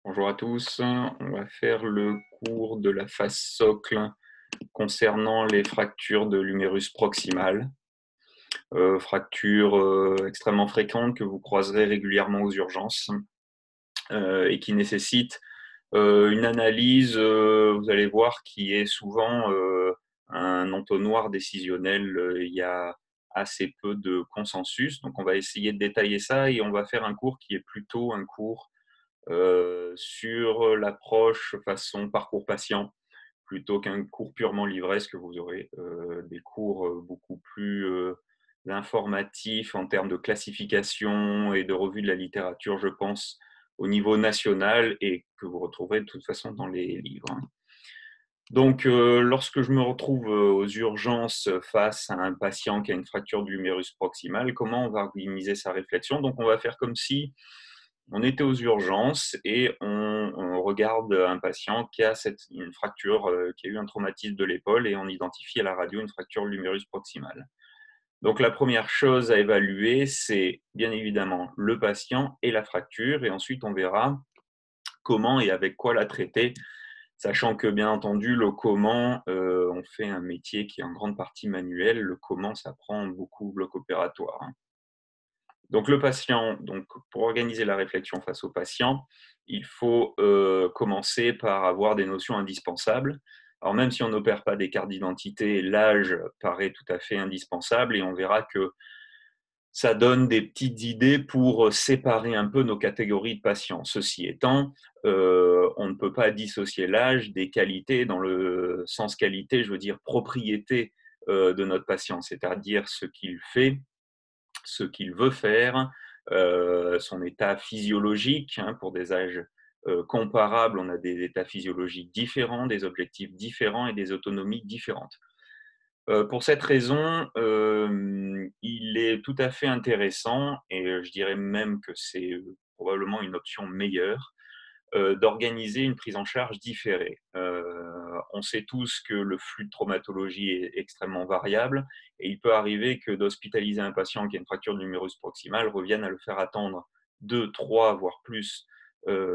Bonjour à tous, on va faire le cours de la phase socle concernant les fractures de l'humérus proximal. Fractures extrêmement fréquentes que vous croiserez régulièrement aux urgences et qui nécessitent une analyse, vous allez voir, qui est souvent un entonnoir décisionnel. Il y a assez peu de consensus, donc on va essayer de détailler ça et on va faire un cours qui est plutôt un cours sur l'approche façon parcours patient, plutôt qu'un cours purement livresque. Vous aurez des cours beaucoup plus informatifs en termes de classification et de revue de la littérature, je pense, au niveau national et que vous retrouverez de toute façon dans les livres. Donc, lorsque je me retrouve aux urgences face à un patient qui a une fracture du humérus proximal, comment on va organiser sa réflexion? Donc, on va faire comme si on était aux urgences et on regarde un patient qui a une fracture, qui a eu un traumatisme de l'épaule et on identifie à la radio une fracture de l'humérus proximal. Donc, la première chose à évaluer, c'est bien évidemment le patient et la fracture et ensuite on verra comment et avec quoi la traiter. Sachant que, bien entendu, le comment, on fait un métier qui est en grande partie manuel. Le comment, ça prend beaucoup de bloc opératoire, hein. Donc, le patient, donc, pour organiser la réflexion face au patient, il faut commencer par avoir des notions indispensables. Alors, même si on n'opère pas des cartes d'identité, l'âge paraît tout à fait indispensable et on verra que ça donne des petites idées pour séparer un peu nos catégories de patients. Ceci étant, on ne peut pas dissocier l'âge des qualités. Dans le sens qualité, je veux dire propriété de notre patient, c'est-à-dire ce qu'il fait, ce qu'il veut faire, son état physiologique, hein. Pour des âges comparables, on a des états physiologiques différents, des objectifs différents et des autonomies différentes. Pour cette raison, il est tout à fait intéressant et je dirais même que c'est probablement une option meilleure, d'organiser une prise en charge différée. On sait tous que le flux de traumatologie est extrêmement variable et il peut arriver que d'hospitaliser un patient qui a une fracture du l'humérus proximal revienne à le faire attendre 2, 3, voire plus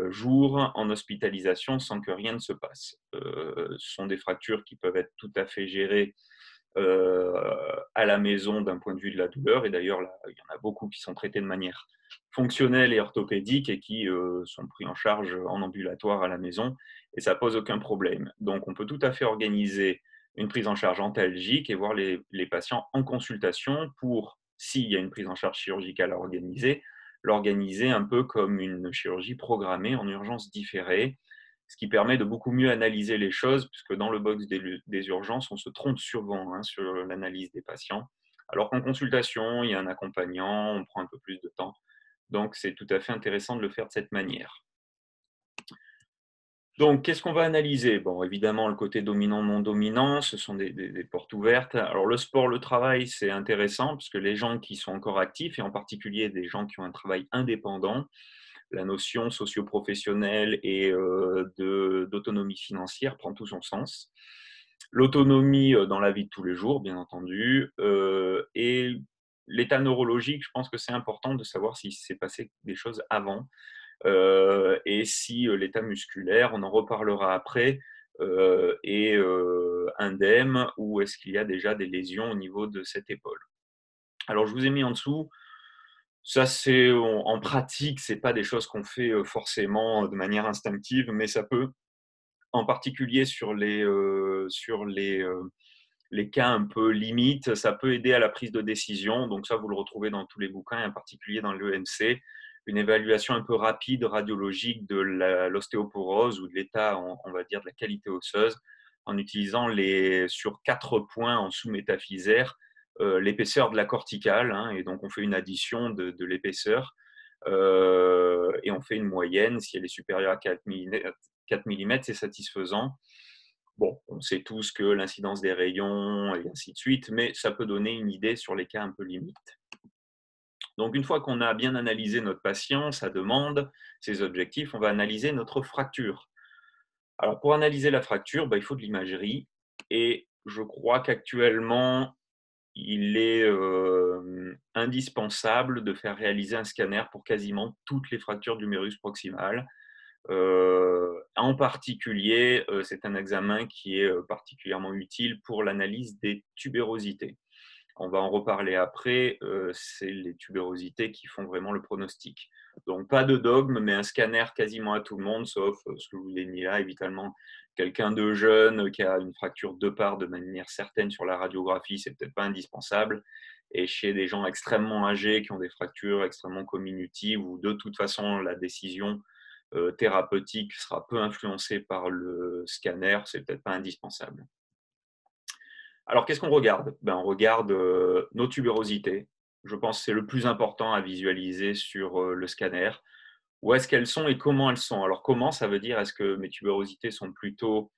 jours en hospitalisation sans que rien ne se passe. Ce sont des fractures qui peuvent être tout à fait gérées à la maison d'un point de vue de la douleur. Et d'ailleurs, il y en a beaucoup qui sont traités de manière fonctionnelle et orthopédique et qui sont pris en charge en ambulatoire à la maison. Et ça pose aucun problème. Donc, on peut tout à fait organiser une prise en charge antalgique et voir les patients en consultation pour, s'il y a une prise en charge chirurgicale à organiser, l'organiser un peu comme une chirurgie programmée en urgence différée, ce qui permet de beaucoup mieux analyser les choses, puisque dans le box des urgences, on se trompe souvent, hein, sur l'analyse des patients. Alors qu'en consultation, il y a un accompagnant, on prend un peu plus de temps. Donc, c'est tout à fait intéressant de le faire de cette manière. Donc, qu'est-ce qu'on va analyser? Bon, évidemment, le côté dominant, non dominant, ce sont des portes ouvertes. Alors, le sport, le travail, c'est intéressant, puisque les gens qui sont encore actifs, et en particulier des gens qui ont un travail indépendant, la notion socio-professionnelle et d'autonomie financière prend tout son sens. L'autonomie dans la vie de tous les jours, bien entendu, et l'état neurologique, je pense que c'est important de savoir s'il s'est passé des choses avant, et si l'état musculaire, on en reparlera après, est indemne ou est-ce qu'il y a déjà des lésions au niveau de cette épaule. Alors, je vous ai mis en dessous ça, c'est en pratique, c'est pas des choses qu'on fait forcément de manière instinctive, mais ça peut, en particulier sur les cas un peu limites, ça peut aider à la prise de décision. Donc ça, vous le retrouvez dans tous les bouquins, et en particulier dans l'EMC, une évaluation un peu rapide radiologique de l'ostéoporose ou de l'état, on va dire, de la qualité osseuse, en utilisant sur 4 points en sous-métaphysaire, l'épaisseur de la corticale, hein, et donc on fait une addition de l'épaisseur, et on fait une moyenne. Si elle est supérieure à 4 mm, c'est satisfaisant. Bon, on sait tous que l'incidence des rayons et ainsi de suite, mais ça peut donner une idée sur les cas un peu limites. Donc, une fois qu'on a bien analysé notre patient, sa demande, ses objectifs, on va analyser notre fracture. Alors, pour analyser la fracture, il faut de l'imagerie et je crois qu'actuellement, il est indispensable de faire réaliser un scanner pour quasiment toutes les fractures du l'humérus proximal. En particulier, c'est un examen qui est particulièrement utile pour l'analyse des tubérosités. On va en reparler après, c'est les tubérosités qui font vraiment le pronostic. Donc pas de dogme, mais un scanner quasiment à tout le monde, sauf ce que je vous ai mis là, évidemment, quelqu'un de jeune qui a une fracture de part de manière certaine sur la radiographie, c'est peut-être pas indispensable. Et chez des gens extrêmement âgés qui ont des fractures extrêmement comminutives, où de toute façon la décision thérapeutique sera peu influencée par le scanner, c'est peut-être pas indispensable. Alors, qu'est-ce qu'on regarde? On regarde nos tubérosités. Je pense que c'est le plus important à visualiser sur le scanner. Où est-ce qu'elles sont et comment elles sont? Alors, comment, ça veut dire, est-ce que mes tubérosités sont plutôt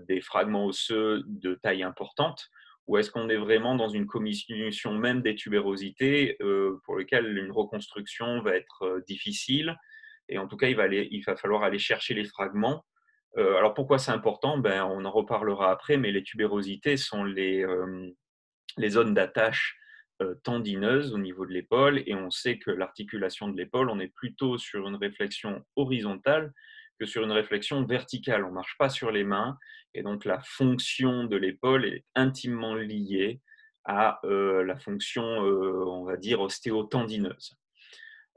des fragments osseux de taille importante, ou est-ce qu'on est vraiment dans une comminution même des tubérosités pour lesquelles une reconstruction va être difficile? Et en tout cas, il va falloir aller chercher les fragments. Alors pourquoi c'est important? On en reparlera après, mais les tubérosités sont les zones d'attache tendineuses au niveau de l'épaule, et on sait que l'articulation de l'épaule, on est plutôt sur une réflexion horizontale que sur une réflexion verticale. On ne marche pas sur les mains, et donc la fonction de l'épaule est intimement liée à la fonction, on va dire, ostéotendineuse.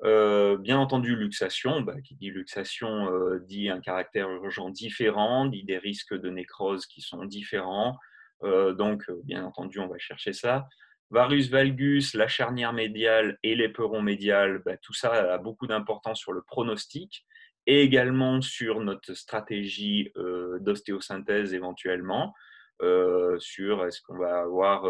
Bien entendu, luxation, qui dit luxation dit un caractère urgent différent, dit des risques de nécrose qui sont différents. Bien entendu, on va chercher ça. Varus valgus, la charnière médiale et l'éperon médial, tout ça a beaucoup d'importance sur le pronostic et également sur notre stratégie d'ostéosynthèse éventuellement, sur est-ce qu'on va avoir,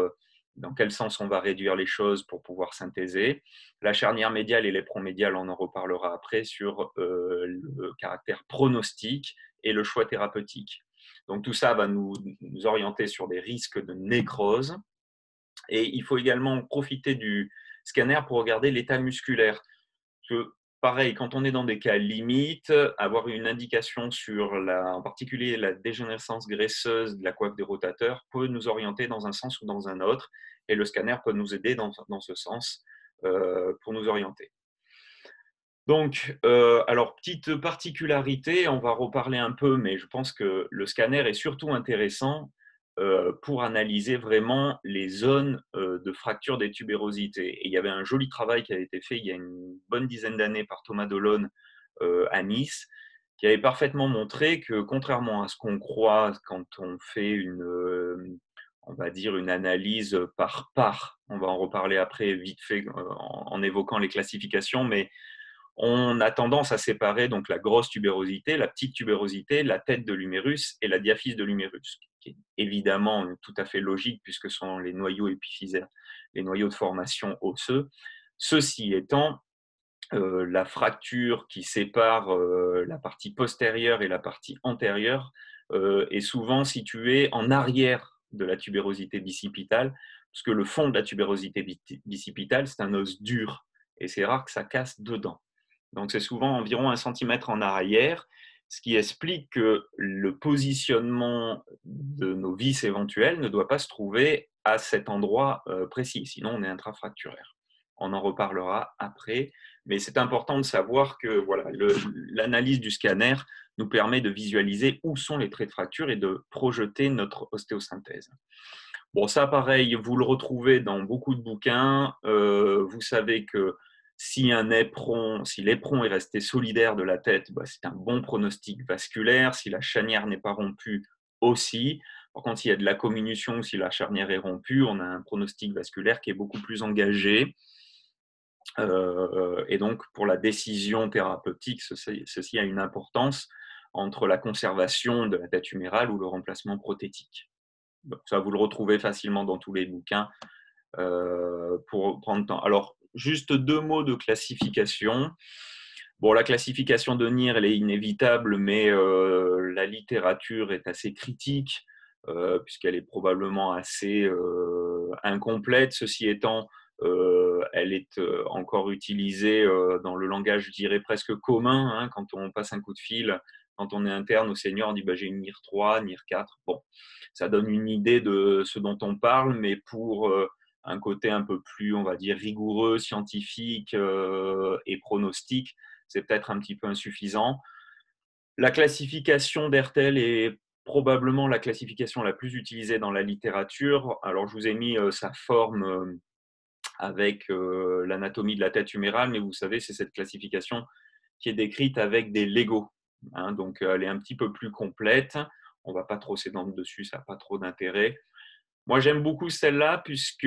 dans quel sens on va réduire les choses pour pouvoir synthéser. La charnière médiale et l'éperon médial, on en reparlera après sur le caractère pronostic et le choix thérapeutique. Donc tout ça va nous orienter sur des risques de nécrose. Et il faut également profiter du scanner pour regarder l'état musculaire. Pareil, quand on est dans des cas limites, avoir une indication sur en particulier la dégénérescence graisseuse de la coiffe des rotateurs peut nous orienter dans un sens ou dans un autre, et le scanner peut nous aider dans ce sens pour nous orienter. Donc, alors, petite particularité, on va reparler un peu, mais je pense que le scanner est surtout intéressant pour analyser vraiment les zones de fracture des tubérosités. Et il y avait un joli travail qui a été fait il y a une bonne dizaine d'années par Thomas Delonne à Nice, qui avait parfaitement montré que, contrairement à ce qu'on croit quand on fait on va dire une analyse par part, on va en reparler après vite fait en évoquant les classifications, mais on a tendance à séparer donc la grosse tubérosité, la petite tubérosité, la tête de l'humérus et la diaphyse de l'humérus, qui est évidemment tout à fait logique puisque ce sont les noyaux épiphysaires, les noyaux de formation osseux. Ceci étant, la fracture qui sépare la partie postérieure et la partie antérieure est souvent située en arrière de la tubérosité bicipitale, puisque le fond de la tubérosité bicipitale, c'est un os dur, et c'est rare que ça casse dedans. Donc c'est souvent environ 1 centimètre en arrière, ce qui explique que le positionnement de nos vis éventuelles ne doit pas se trouver à cet endroit précis, sinon on est intrafracturaire. On en reparlera après, mais c'est important de savoir que voilà, l'analyse du scanner nous permet de visualiser où sont les traits de fracture et de projeter notre ostéosynthèse. Bon, ça pareil, vous le retrouvez dans beaucoup de bouquins. Vous savez que si l'éperon est resté solidaire de la tête, c'est un bon pronostic vasculaire. Si la charnière n'est pas rompue, aussi. Par contre, s'il y a de la comminution, si la charnière est rompue, on a un pronostic vasculaire qui est beaucoup plus engagé. Et donc, pour la décision thérapeutique, ceci a une importance entre la conservation de la tête humérale ou le remplacement prothétique. Donc, ça, vous le retrouvez facilement dans tous les bouquins pour prendre le temps. Alors, juste 2 mots de classification. Bon, la classification de Neer, elle est inévitable, mais la littérature est assez critique, puisqu'elle est probablement assez incomplète. Ceci étant, elle est encore utilisée dans le langage, je dirais, presque commun, hein, quand on passe un coup de fil, quand on est interne au senior, on dit j'ai une NIR 3, NIR 4. Bon, ça donne une idée de ce dont on parle, mais pour un côté un peu plus, on va dire, rigoureux, scientifique et pronostique, c'est peut-être un petit peu insuffisant. La classification d'Hertel est probablement la classification la plus utilisée dans la littérature. Alors, je vous ai mis sa forme avec l'anatomie de la tête humérale, mais vous savez, c'est cette classification qui est décrite avec des Legos. Hein, donc, elle est un petit peu plus complète. On ne va pas trop s'étendre dessus, ça n'a pas trop d'intérêt. Moi, j'aime beaucoup celle-là puisque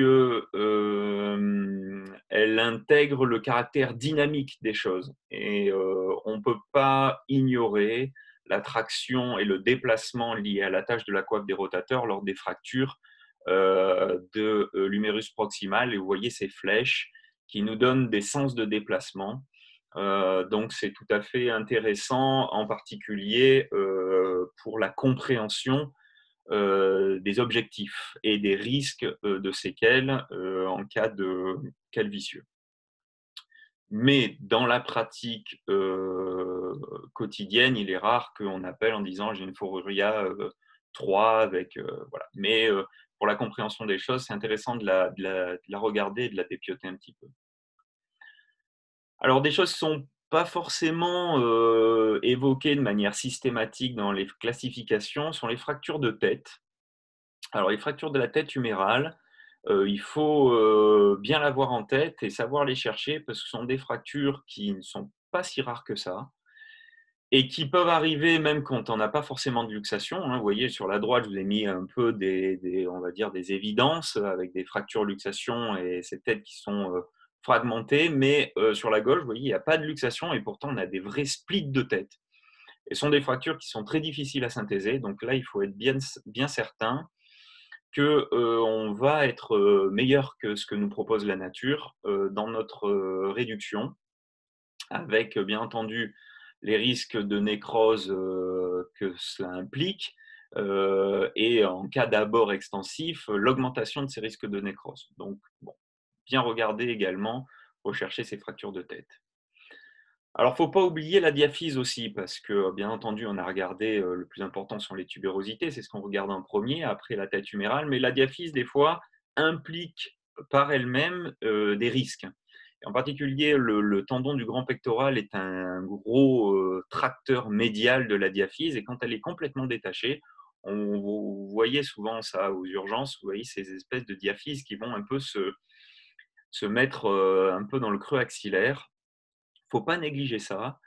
elle intègre le caractère dynamique des choses. Et on ne peut pas ignorer la traction et le déplacement liés à la tâche de la coiffe des rotateurs lors des fractures de l'humérus proximal. Et vous voyez ces flèches qui nous donnent des sens de déplacement. Donc, c'est tout à fait intéressant, en particulier pour la compréhension des objectifs et des risques de séquelles en cas de calvitieux. Mais dans la pratique quotidienne, il est rare qu'on appelle en disant j'ai une fourruria 3 avec voilà. Mais pour la compréhension des choses, c'est intéressant de la regarder et de la dépioter un petit peu. Alors des choses qui sont pas forcément évoquées de manière systématique dans les classifications sont les fractures de tête. Alors, les fractures de la tête humérale, il faut bien l'avoir en tête et savoir les chercher parce que ce sont des fractures qui ne sont pas si rares que ça et qui peuvent arriver même quand on n'a pas forcément de luxation. Hein. Vous voyez, sur la droite, je vous ai mis un peu on va dire des évidences avec des fractures luxation et ces têtes qui sont fragmentées. Mais sur la gauche, vous voyez, il n'y a pas de luxation et pourtant, on a des vrais splits de tête. Et ce sont des fractures qui sont très difficiles à synthéser. Donc là, il faut être bien certain qu'on va être meilleur que ce que nous propose la nature dans notre réduction, avec bien entendu les risques de nécrose que cela implique, et en cas d'abord extensif, l'augmentation de ces risques de nécrose. Donc, bon, bien regarder également, rechercher ces fractures de tête. Alors, il ne faut pas oublier la diaphyse aussi, parce que, bien entendu, on a regardé, le plus important sont les tubérosités, c'est ce qu'on regarde en premier, après la tête humérale, mais la diaphyse, des fois, implique par elle-même des risques. Et en particulier, le tendon du grand pectoral est un gros tracteur médial de la diaphyse, et quand elle est complètement détachée, vous voyez souvent ça aux urgences, vous voyez ces espèces de diaphyses qui vont un peu se mettre un peu dans le creux axillaire. Il ne faut pas négliger ça,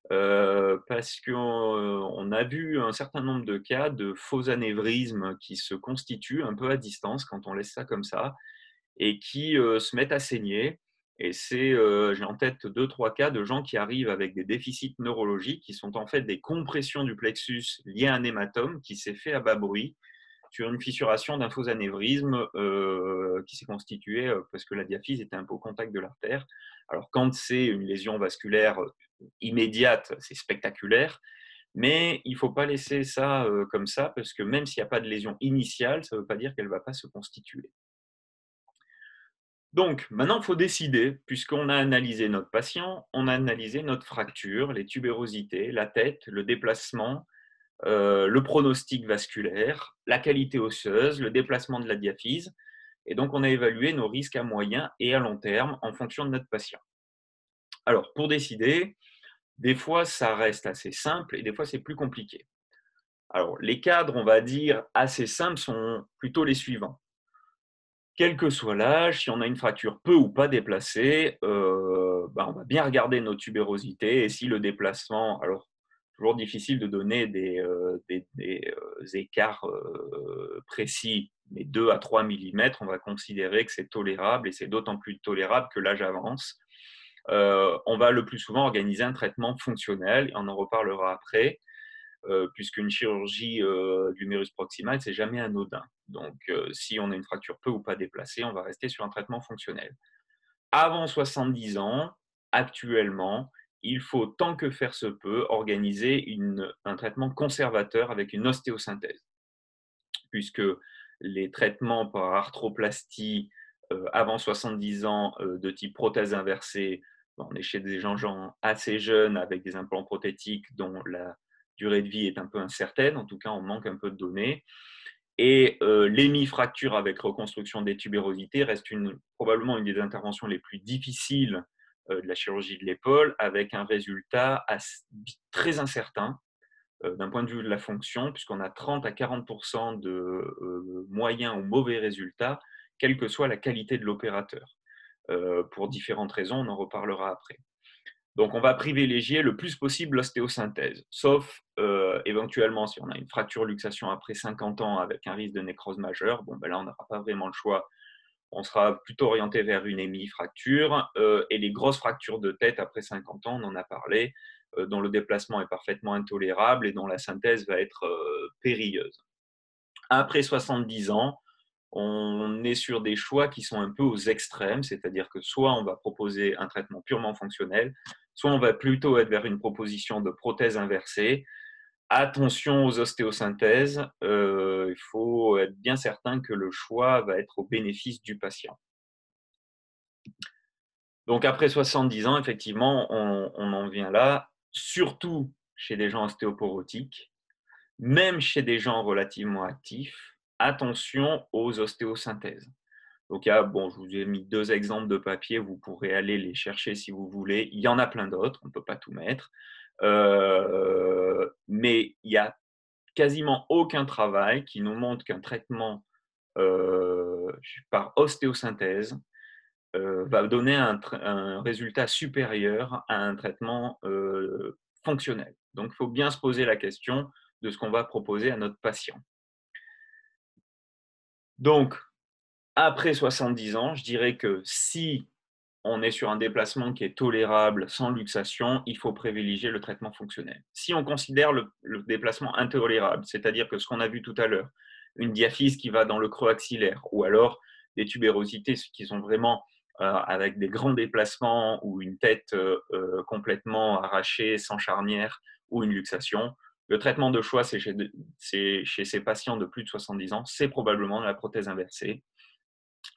parce qu'on a vu un certain nombre de cas de faux anévrismes qui se constituent un peu à distance quand on laisse ça comme ça et qui se mettent à saigner. Et j'ai en tête 2-3 cas de gens qui arrivent avec des déficits neurologiques qui sont en fait des compressions du plexus liées à un hématome qui s'est fait à bas bruit sur une fissuration d'un faux anévrisme qui s'est constitué parce que la diaphyse était un peu au contact de l'artère. Alors, quand c'est une lésion vasculaire immédiate, c'est spectaculaire, mais il ne faut pas laisser ça comme ça, parce que même s'il n'y a pas de lésion initiale, ça ne veut pas dire qu'elle ne va pas se constituer. Donc, maintenant, il faut décider, puisqu'on a analysé notre patient, on a analysé notre fracture, les tubérosités, la tête, le déplacement, le pronostic vasculaire, la qualité osseuse, le déplacement de la diaphyse. Et donc, on a évalué nos risques à moyen et à long terme en fonction de notre patient. Alors, pour décider, des fois, ça reste assez simple et des fois, c'est plus compliqué. Alors, les cadres, on va dire, assez simples sont plutôt les suivants. Quel que soit l'âge, si on a une fracture peu ou pas déplacée, on va bien regarder nos tubérosités et si le déplacement, alors toujours difficile de donner des écarts précis, mais 2 à 3 mm, on va considérer que c'est tolérable et c'est d'autant plus tolérable que l'âge avance. On va le plus souvent organiser un traitement fonctionnel, et on en reparlera après, puisqu'une chirurgie de l'humérus proximal, c'est jamais anodin. Donc, si on a une fracture peu ou pas déplacée, on va rester sur un traitement fonctionnel. Avant 70 ans, actuellement, il faut, tant que faire se peut, organiser un traitement conservateur avec une ostéosynthèse, puisque les traitements par arthroplastie avant 70 ans de type prothèse inversée, on est chez des gens assez jeunes avec des implants prothétiques dont la durée de vie est un peu incertaine, en tout cas on manque un peu de données. Et l'hémifracture avec reconstruction des tubérosités reste probablement une des interventions les plus difficiles de la chirurgie de l'épaule, avec un résultat très incertain. d'un point de vue de la fonction, puisqu'on a 30 à 40 de moyens ou mauvais résultats, quelle que soit la qualité de l'opérateur. Pour différentes raisons, on en reparlera après. Donc, on va privilégier le plus possible l'ostéosynthèse, sauf éventuellement si on a une fracture-luxation après 50 ans avec un risque de nécrose majeure, bon, ben là, on n'aura pas vraiment le choix. On sera plutôt orienté vers une hémifracture et les grosses fractures de tête après 50 ans, on en a parlé, dont le déplacement est parfaitement intolérable et dont la synthèse va être périlleuse. Après 70 ans, on est sur des choix qui sont un peu aux extrêmes, c'est-à-dire que soit on va proposer un traitement purement fonctionnel, soit on va plutôt être vers une proposition de prothèse inversée. Attention aux ostéosynthèses, il faut être bien certain que le choix va être au bénéfice du patient. Donc après 70 ans, effectivement, on en vient là, surtout chez des gens ostéoporotiques, même chez des gens relativement actifs, attention aux ostéosynthèses. Donc, bon, je vous ai mis 2 exemples de papier, vous pourrez aller les chercher si vous voulez. Il y en a plein d'autres, on ne peut pas tout mettre. Mais il y a quasiment aucun travail qui nous montre qu'un traitement par ostéosynthèse va donner un résultat supérieur à un traitement fonctionnel. Donc, il faut bien se poser la question de ce qu'on va proposer à notre patient. Donc, après 70 ans, je dirais que si on est sur un déplacement qui est tolérable sans luxation, il faut privilégier le traitement fonctionnel. Si on considère le déplacement intolérable, c'est-à-dire que ce qu'on a vu tout à l'heure, une diaphyse qui va dans le creux axillaire, ou alors des tubérosités qui sont vraiment avec des grands déplacements ou une tête complètement arrachée, sans charnière, ou une luxation, le traitement de choix, c'est chez ces patients de plus de 70 ans, c'est probablement la prothèse inversée.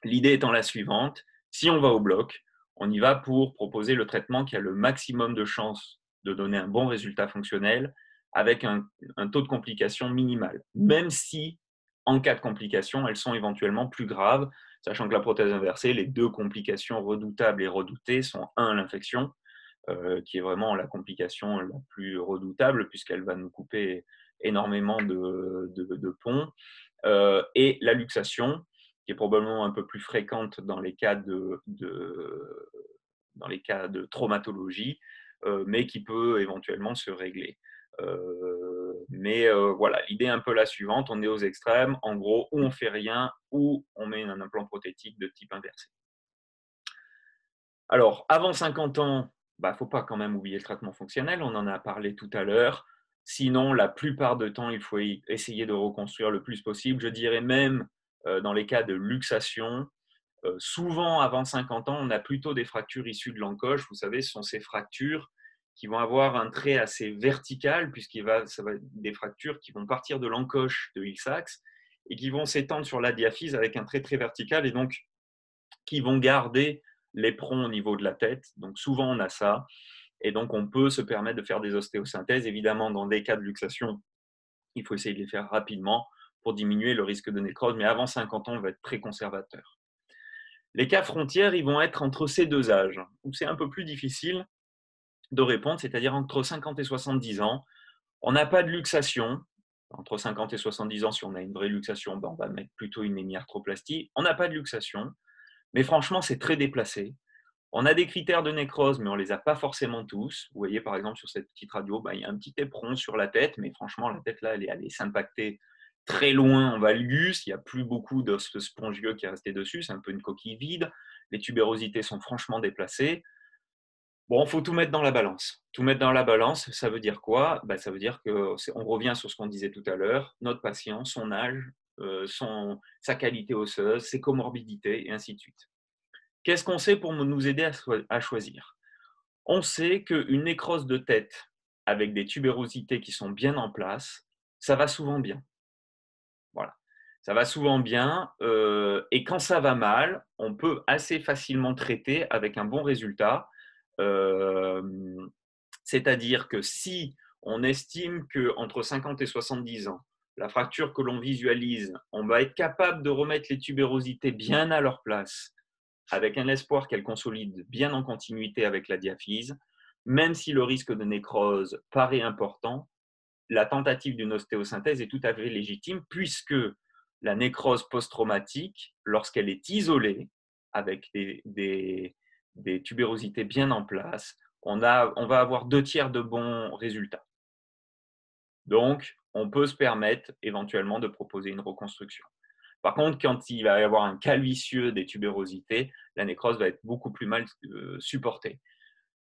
L'idée étant la suivante, si on va au bloc, on y va pour proposer le traitement qui a le maximum de chances de donner un bon résultat fonctionnel avec un taux de complication minimal, même si en cas de complications, elles sont éventuellement plus graves, sachant que la prothèse inversée, les 2 complications redoutables et redoutées sont l'infection, qui est vraiment la complication la plus redoutable puisqu'elle va nous couper énormément de ponts, et la luxation, qui est probablement un peu plus fréquente dans les cas dans les cas de traumatologie, mais qui peut éventuellement se régler. Voilà, l'idée est un peu la suivante, on est aux extrêmes, en gros, ou on fait rien, ou on met un implant prothétique de type inversé. Alors, avant 50 ans, il ne faut pas quand même oublier le traitement fonctionnel, on en a parlé tout à l'heure. Sinon, la plupart du temps, il faut essayer de reconstruire le plus possible. Je dirais même, dans les cas de luxation, souvent avant 50 ans, on a plutôt des fractures issues de l'encoche. Vous savez, ce sont ces fractures qui vont avoir un trait assez vertical, ça va être des fractures qui vont partir de l'encoche de Hill-Sachs et qui vont s'étendre sur la diaphyse avec un trait très vertical et donc qui vont garder l'éperon au niveau de la tête. Donc souvent, on a ça. Et donc, on peut se permettre de faire des ostéosynthèses. Évidemment, dans des cas de luxation, il faut essayer de les faire rapidement pour diminuer le risque de nécrose. Mais avant 50 ans, on va être très conservateur. Les cas frontières, ils vont être entre ces 2 âges, où c'est un peu plus difficile de répondre, c'est-à-dire entre 50 et 70 ans. On n'a pas de luxation. Entre 50 et 70 ans, si on a une vraie luxation, on va mettre plutôt une hémiarthroplastie. On n'a pas de luxation, mais franchement, c'est très déplacé. On a des critères de nécrose, mais on ne les a pas forcément tous. Vous voyez, par exemple, sur cette petite radio, il y a un petit éperon sur la tête, mais franchement, la tête, là, elle est allée s'impacter très loin en valgus. Il n'y a plus beaucoup d'os spongieux qui est resté dessus. C'est un peu une coquille vide. Les tubérosités sont franchement déplacées. Bon, il faut tout mettre dans la balance. Tout mettre dans la balance, ça veut dire quoi? Ça veut dire qu'on revient sur ce qu'on disait tout à l'heure. Notre patient, son âge, sa qualité osseuse, ses comorbidités, et ainsi de suite. Qu'est-ce qu'on sait pour nous aider à choisir? On sait qu'une nécrose de tête avec des tubérosités qui sont bien en place, ça va souvent bien. Voilà. Ça va souvent bien et quand ça va mal, on peut assez facilement traiter avec un bon résultat. C'est-à-dire que si on estime qu'entre 50 et 70 ans, la fracture que l'on visualise, on va être capable de remettre les tubérosités bien à leur place avec un espoir qu'elle consolide bien en continuité avec la diaphyse, même si le risque de nécrose paraît important, la tentative d'une ostéosynthèse est tout à fait légitime puisque la nécrose post-traumatique, lorsqu'elle est isolée, avec des tubérosités bien en place, on va avoir 2/3 de bons résultats. Donc, on peut se permettre éventuellement de proposer une reconstruction. Par contre, quand il va y avoir un calvicieux des tubérosités, la nécrose va être beaucoup plus mal supportée.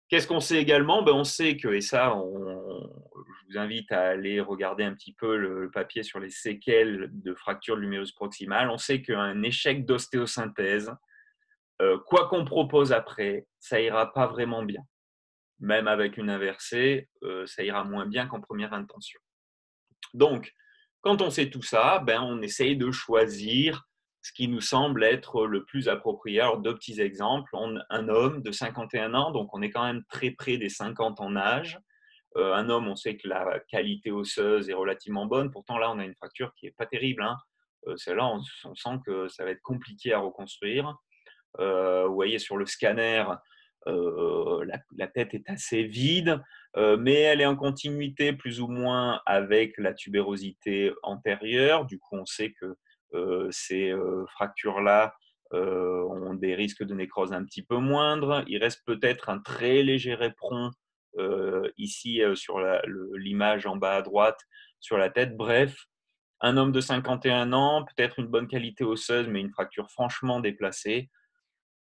Qu'est-ce qu'on sait également? On sait que, et ça, je vous invite à aller regarder un petit peu le papier sur les séquelles de fracture de l'humérus proximal, on sait qu'un échec d'ostéosynthèse, quoi qu'on propose après, ça ira pas vraiment bien. Même avec une inversée, ça ira moins bien qu'en première intention. Donc, quand on sait tout ça, on essaye de choisir ce qui nous semble être le plus approprié. Alors, 2 petits exemples. Un homme de 51 ans, donc on est quand même très près des 50 en âge. Un homme, on sait que la qualité osseuse est relativement bonne. Pourtant, là, on a une fracture qui n'est pas terrible. Celle-là, on sent que ça va être compliqué à reconstruire. Vous voyez sur le scanner, la tête est assez vide, mais elle est en continuité plus ou moins avec la tubérosité antérieure. Du coup, on sait que ces fractures-là ont des risques de nécrose un petit peu moindres. Il reste peut-être un très léger éperon ici sur l'image en bas à droite sur la tête. Bref, un homme de 51 ans, peut-être une bonne qualité osseuse, mais une fracture franchement déplacée.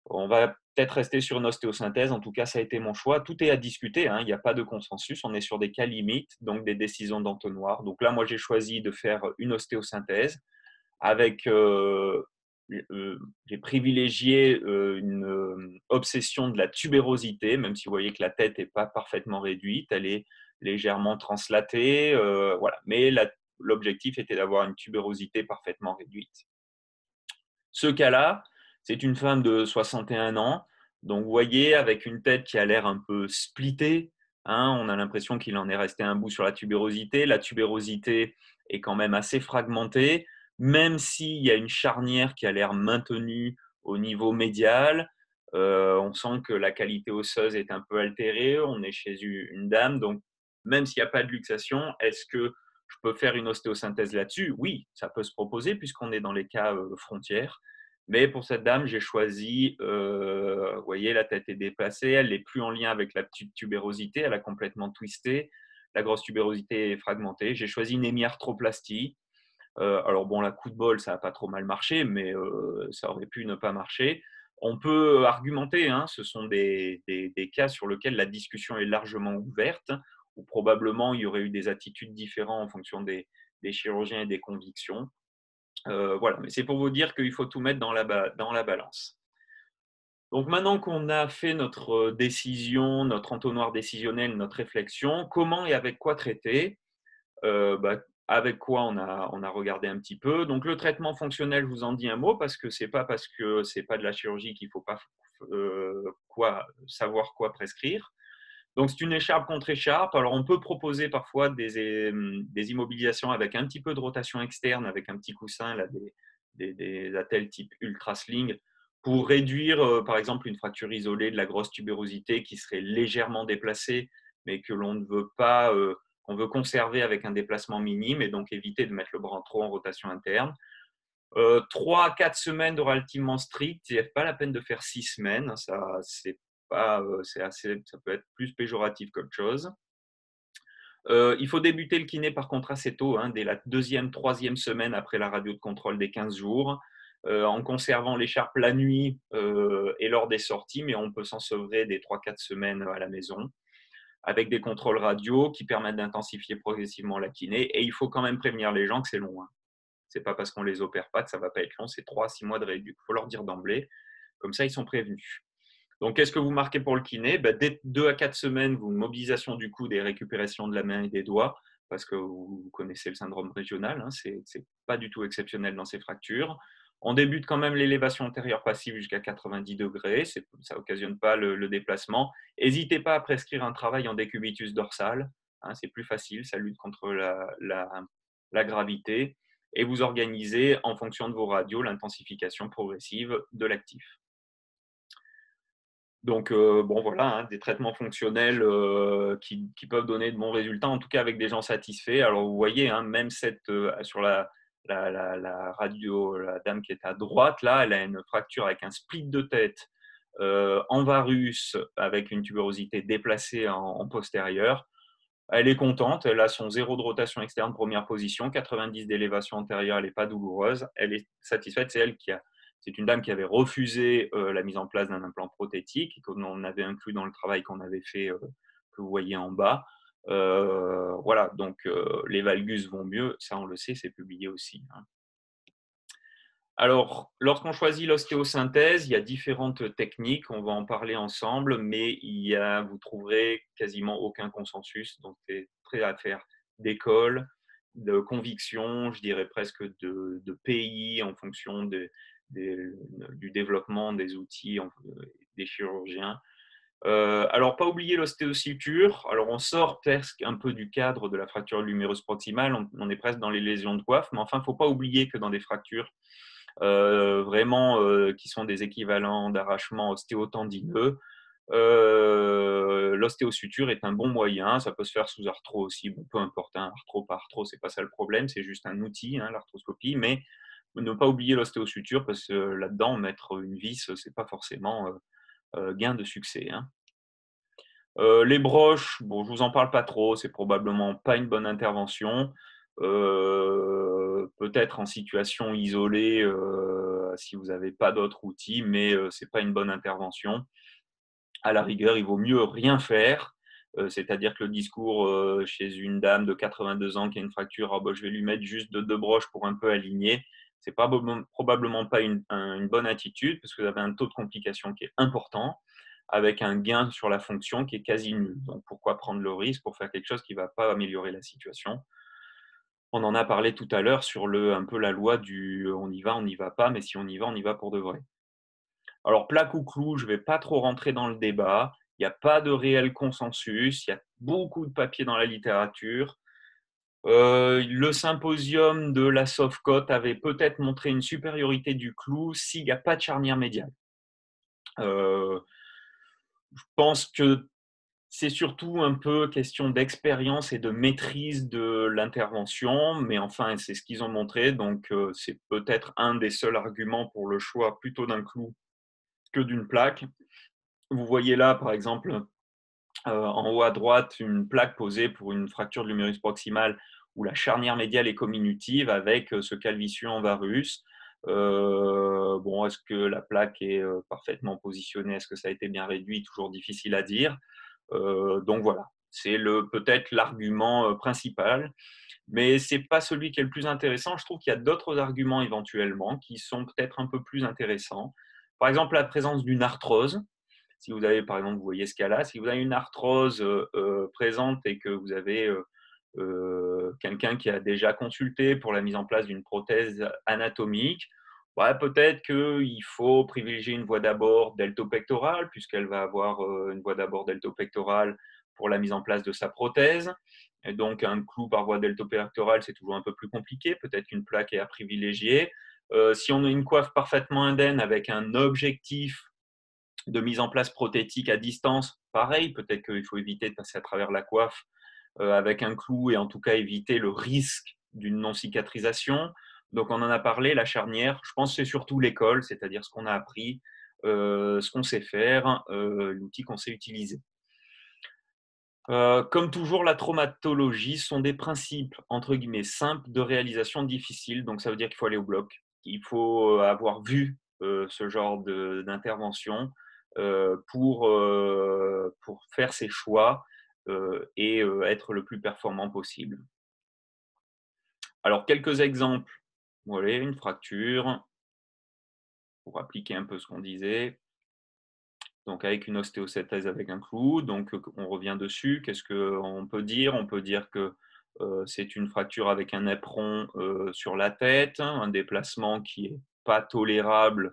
On va peut-être rester sur une ostéosynthèse. En tout cas, ça a été mon choix. Tout est à discuter. Il n'y a pas de consensus. On est sur des cas limites, donc des décisions d'entonnoir. Donc là, moi, j'ai choisi de faire une ostéosynthèse avec. J'ai privilégié une obsession de la tubérosité, même si vous voyez que la tête n'est pas parfaitement réduite, elle est légèrement translatée. Voilà. Mais l'objectif était d'avoir une tubérosité parfaitement réduite. Ce cas-là, c'est une femme de 61 ans. Donc, vous voyez, avec une tête qui a l'air un peu splittée, on a l'impression qu'il en est resté un bout sur la tubérosité. La tubérosité est quand même assez fragmentée, même s'il y a une charnière qui a l'air maintenue au niveau médial. On sent que la qualité osseuse est un peu altérée. On est chez une dame, donc même s'il n'y a pas de luxation, est-ce que je peux faire une ostéosynthèse là-dessus? Oui, ça peut se proposer puisqu'on est dans les cas frontières. Mais pour cette dame, j'ai choisi, vous voyez, la tête est déplacée, elle n'est plus en lien avec la petite tubérosité, elle a complètement twisté, la grosse tubérosité est fragmentée. J'ai choisi une hémiarthroplastie. Alors bon, la coup de bol, ça n'a pas trop mal marché, mais ça aurait pu ne pas marcher. On peut argumenter, ce sont des cas sur lesquels la discussion est largement ouverte, où probablement il y aurait eu des attitudes différentes en fonction des chirurgiens et des convictions. Voilà, mais c'est pour vous dire qu'il faut tout mettre dans la balance. Donc maintenant qu'on a fait notre décision, notre entonnoir décisionnel, notre réflexion, comment et avec quoi traiter? Avec quoi on a regardé un petit peu. Donc le traitement fonctionnel, je vous en dis un mot parce que c'est pas de la chirurgie qu'il faut pas savoir quoi prescrire. Donc c'est une écharpe contre écharpe. Alors on peut proposer parfois des immobilisations avec un petit peu de rotation externe, avec un petit coussin, là, des attelles type ultra sling, pour réduire par exemple une fracture isolée de la grosse tubérosité qui serait légèrement déplacée, mais que l'on ne veut pas, qu'on veut conserver avec un déplacement minime et donc éviter de mettre le bras trop en rotation interne. 3 à 4 semaines de relativement strict, il n'y a pas la peine de faire 6 semaines, ça peut être plus péjoratif qu'autre chose. Il faut débuter le kiné par contre assez tôt, dès la 2e, 3e semaine après la radio de contrôle des 15 jours, en conservant l'écharpe la nuit et lors des sorties, mais on peut s'en sevrer des 3-4 semaines à la maison, avec des contrôles radio qui permettent d'intensifier progressivement la kiné. Et il faut quand même prévenir les gens que c'est long. C'est pas parce qu'on les opère pas que ça va pas être long, c'est 3 à 6 mois de rééducation. Il faut leur dire d'emblée, comme ça ils sont prévenus. Donc, qu'est-ce que vous marquez pour le kiné? Dès 2 à 4 semaines, vous mobilisation du coude et récupération de la main et des doigts, parce que vous connaissez le syndrome régional, c'est pas du tout exceptionnel dans ces fractures. On débute quand même l'élévation antérieure passive jusqu'à 90 degrés, ça n'occasionne pas le déplacement. N'hésitez pas à prescrire un travail en décubitus dorsal, c'est plus facile, ça lutte contre la gravité. Et vous organisez, en fonction de vos radios, l'intensification progressive de l'actif. Donc, bon, voilà, hein, des traitements fonctionnels qui peuvent donner de bons résultats, en tout cas avec des gens satisfaits. Alors, vous voyez, hein, même sur la radio, la dame qui est à droite, là, elle a une fracture avec un split de tête en varus, avec une tuberosité déplacée en postérieur. Elle est contente, elle a son 0 de rotation externe, première position, 90 d'élévation antérieure, elle n'est pas douloureuse, elle est satisfaite, c'est une dame qui avait refusé la mise en place d'un implant prothétique, qu'on avait inclus dans le travail qu'on avait fait, que vous voyez en bas. Voilà, donc les valgus vont mieux, ça on le sait, c'est publié aussi, hein. Alors, lorsqu'on choisit l'ostéosynthèse, il y a différentes techniques, on va en parler ensemble, mais vous trouverez quasiment aucun consensus, donc c'est très affaire d'école, de conviction, je dirais presque de pays en fonction du développement des outils des chirurgiens. Alors, pas oublier l'ostéosuture. Alors, on sort presque un peu du cadre de la fracture de l'humérus proximale, on est presque dans les lésions de coiffe, mais enfin, il ne faut pas oublier que dans des fractures vraiment qui sont des équivalents d'arrachement ostéotendineux. L'ostéosuture est un bon moyen, ça peut se faire sous arthro aussi, bon, peu importe, hein, arthro par arthro, c'est pas ça le problème, c'est juste un outil, hein, l'arthroscopie, mais ne pas oublier l'ostéosuture parce que là-dedans, mettre une vis, c'est pas forcément gain de succès, hein. Les broches, bon, je vous en parle pas trop, c'est probablement pas une bonne intervention. Peut-être en situation isolée si vous n'avez pas d'autres outils, mais c'est pas une bonne intervention. À la rigueur, il vaut mieux rien faire. C'est-à-dire que le discours chez une dame de 82 ans qui a une fracture, oh, bah, je vais lui mettre juste deux broches pour un peu aligner, c'est probablement pas une bonne attitude parce que vous avez un taux de complication qui est important avec un gain sur la fonction qui est quasi nul. Donc pourquoi prendre le risque pour faire quelque chose qui ne va pas améliorer la situation? On en a parlé tout à l'heure sur un peu la loi du on y va pas, mais si on y va pour de vrai. Alors, plaque ou clou, je ne vais pas trop rentrer dans le débat. Il n'y a pas de réel consensus. Il y a beaucoup de papiers dans la littérature. Le symposium de la Softcote avait peut-être montré une supériorité du clou s'il n'y a pas de charnière médiale. Je pense que c'est surtout un peu question d'expérience et de maîtrise de l'intervention, mais enfin, c'est ce qu'ils ont montré, donc c'est peut-être un des seuls arguments pour le choix plutôt d'un clou que d'une plaque. Vous voyez là, par exemple, en haut à droite, une plaque posée pour une fracture de l'humérus proximal où la charnière médiale est comminutive avec ce calvicieux en varus. Bon, est-ce que la plaque est parfaitement positionnée? Est-ce que ça a été bien réduit? Toujours difficile à dire. Donc voilà, c'est peut-être l'argument principal, mais c'est pas celui qui est le plus intéressant. Je trouve qu'il y a d'autres arguments éventuellement qui sont peut-être un peu plus intéressants. Par exemple, la présence d'une arthrose. Si vous avez, par exemple, vous voyez ce cas-là, si vous avez une arthrose présente et que vous avez quelqu'un qui a déjà consulté pour la mise en place d'une prothèse anatomique, ouais, peut-être qu'il faut privilégier une voie d'abord deltopectorale, puisqu'elle va avoir une voie d'abord deltopectorale pour la mise en place de sa prothèse. Et donc, un clou par voie deltopectorale, c'est toujours un peu plus compliqué. Peut-être qu'une plaque est à privilégier. Si on a une coiffe parfaitement indenne avec un objectif de mise en place prothétique à distance, pareil, peut-être qu'il faut éviter de passer à travers la coiffe avec un clou et en tout cas éviter le risque d'une non-cicatrisation. Donc on en a parlé, la charnière, je pense que c'est surtout l'école, c'est-à-dire ce qu'on a appris, ce qu'on sait faire, l'outil qu'on sait utiliser. Comme toujours, la traumatologie sont des principes entre guillemets simples de réalisation difficile, donc ça veut dire qu'il faut aller au bloc. Il faut avoir vu ce genre d'intervention pour faire ses choix et être le plus performant possible. Alors, quelques exemples. Voilà, une fracture, pour appliquer un peu ce qu'on disait. Donc, avec une ostéosynthèse avec un clou. Donc, on revient dessus. Qu'est-ce qu'on peut dire? On peut dire que c'est une fracture avec un éperon sur la tête, hein, un déplacement qui n'est pas tolérable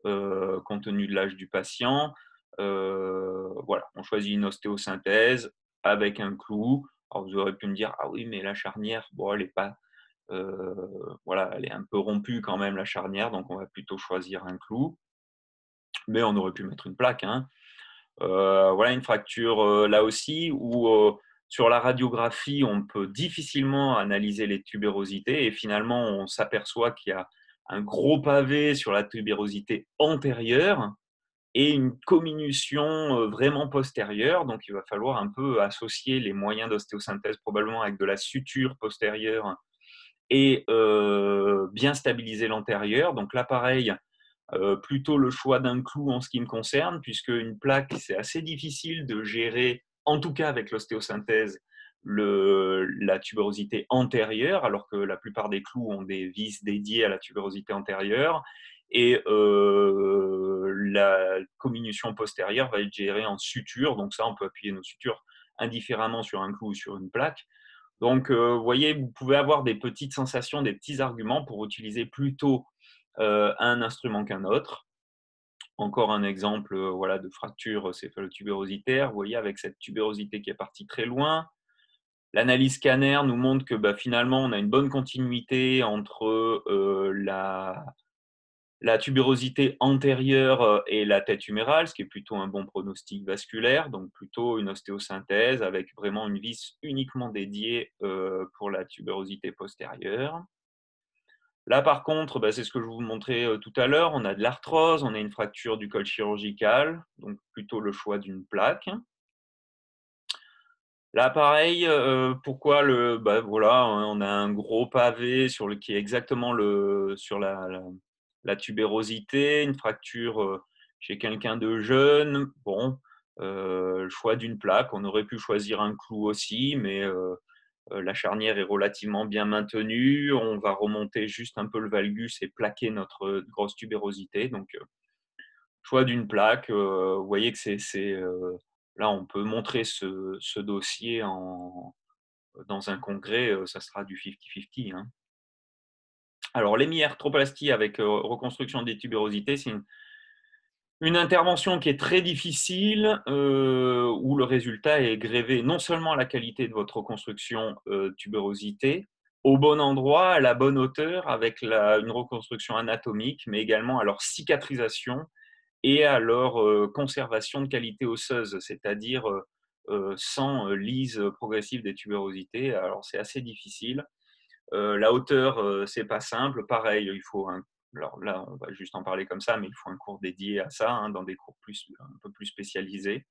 compte tenu de l'âge du patient. Voilà, on choisit une ostéosynthèse avec un clou. Alors, vous aurez pu me dire, ah oui, mais la charnière, bon, elle est pas, voilà, elle est un peu rompue quand même, la charnière, donc on va plutôt choisir un clou. Mais on aurait pu mettre une plaque, hein. Voilà une fracture là aussi où sur la radiographie, on peut difficilement analyser les tubérosités et finalement, on s'aperçoit qu'il y a un gros pavé sur la tubérosité antérieure et une comminution vraiment postérieure. Donc, il va falloir un peu associer les moyens d'ostéosynthèse probablement avec de la suture postérieure et bien stabiliser l'antérieur. Donc là, pareil, plutôt le choix d'un clou en ce qui me concerne, puisque une plaque, c'est assez difficile de gérer, en tout cas avec l'ostéosynthèse, la tubérosité antérieure, alors que la plupart des clous ont des vis dédiées à la tubérosité antérieure. Et la comminution postérieure va être gérée en suture. Donc ça, on peut appuyer nos sutures indifféremment sur un clou ou sur une plaque. Donc, vous voyez, vous pouvez avoir des petites sensations, des petits arguments pour utiliser plutôt un instrument qu'un autre. Encore un exemple voilà, de fracture céphalotubérositaire. Vous voyez, avec cette tubérosité qui est partie très loin, l'analyse scanner nous montre que finalement, on a une bonne continuité entre la tubérosité antérieure et la tête humérale, ce qui est plutôt un bon pronostic vasculaire, donc plutôt une ostéosynthèse avec vraiment une vis uniquement dédiée pour la tubérosité postérieure. Là, par contre, c'est ce que je vous montrais tout à l'heure, on a de l'arthrose, on a une fracture du col chirurgical, donc plutôt le choix d'une plaque. Là, pareil, pourquoi voilà, on a un gros pavé qui est exactement sur la tubérosité, une fracture chez quelqu'un de jeune. Bon, le choix d'une plaque, on aurait pu choisir un clou aussi, mais la charnière est relativement bien maintenue. On va remonter juste un peu le valgus et plaquer notre grosse tubérosité. Donc, choix d'une plaque. Vous voyez que là, on peut montrer ce dossier dans un congrès, ça sera du 50-50. Hein. Alors, l'hémiarthroplastie avec reconstruction des tubérosités, c'est une intervention qui est très difficile, où le résultat est grévé non seulement à la qualité de votre reconstruction tubérosité, au bon endroit, à la bonne hauteur, avec une reconstruction anatomique, mais également à leur cicatrisation et à leur conservation de qualité osseuse, c'est-à-dire sans lise progressive des tubérosités. Alors, c'est assez difficile. La hauteur, c'est pas simple. Pareil, il faut alors là, on va juste en parler comme ça, mais il faut un cours dédié à ça, hein, dans des cours un peu plus spécialisés.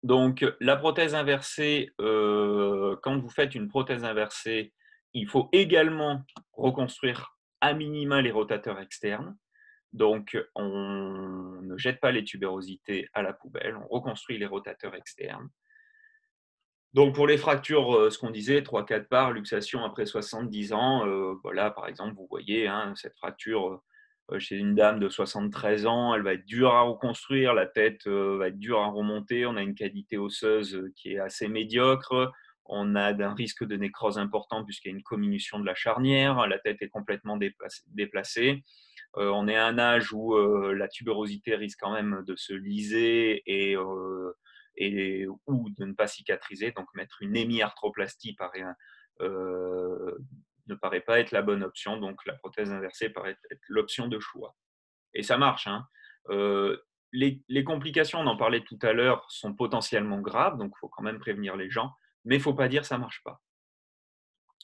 Donc, la prothèse inversée, quand vous faites une prothèse inversée, il faut également reconstruire à minima les rotateurs externes. Donc, on ne jette pas les tubérosités à la poubelle, on reconstruit les rotateurs externes. Donc, pour les fractures, ce qu'on disait, 3-4 parts, luxation après 70 ans, voilà, par exemple, vous voyez hein, cette fracture chez une dame de 73 ans, elle va être dure à reconstruire, la tête va être dure à remonter, on a une qualité osseuse qui est assez médiocre, on a un risque de nécrose important puisqu'il y a une comminution de la charnière, la tête est complètement déplacée. On est à un âge où la tubérosité risque quand même de se liser ou de ne pas cicatriser. Donc, mettre une hémiarthroplastie ne paraît pas être la bonne option. Donc, la prothèse inversée paraît être l'option de choix. Et ça marche. Hein. Les complications, on en parlait tout à l'heure, sont potentiellement graves. Donc, il faut quand même prévenir les gens. Mais il ne faut pas dire ça ne marche pas.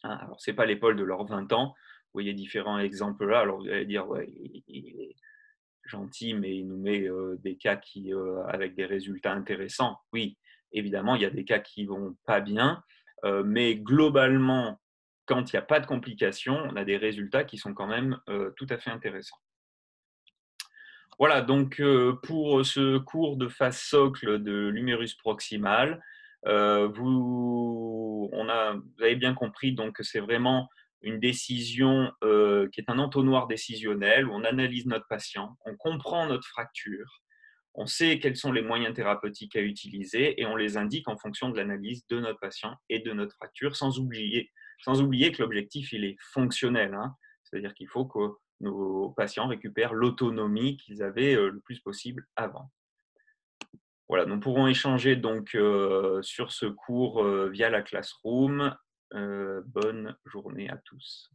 Hein, alors, ce n'est pas l'épaule de leurs 20 ans. Vous voyez différents exemples là. Alors, vous allez dire, ouais, il est gentil, mais il nous met des cas avec des résultats intéressants. Oui, évidemment, il y a des cas qui vont pas bien, mais globalement, quand il n'y a pas de complications, on a des résultats qui sont quand même tout à fait intéressants. Voilà, donc pour ce cours de phase socle de l'humérus proximal, vous avez bien compris donc, que c'est vraiment une décision qui est un entonnoir décisionnel où on analyse notre patient, on comprend notre fracture, on sait quels sont les moyens thérapeutiques à utiliser et on les indique en fonction de l'analyse de notre patient et de notre fracture, sans oublier que l'objectif il est fonctionnel. Hein. C'est-à-dire qu'il faut que nos patients récupèrent l'autonomie qu'ils avaient le plus possible avant. Voilà, nous pourrons échanger donc sur ce cours via la Classroom. Bonne journée à tous.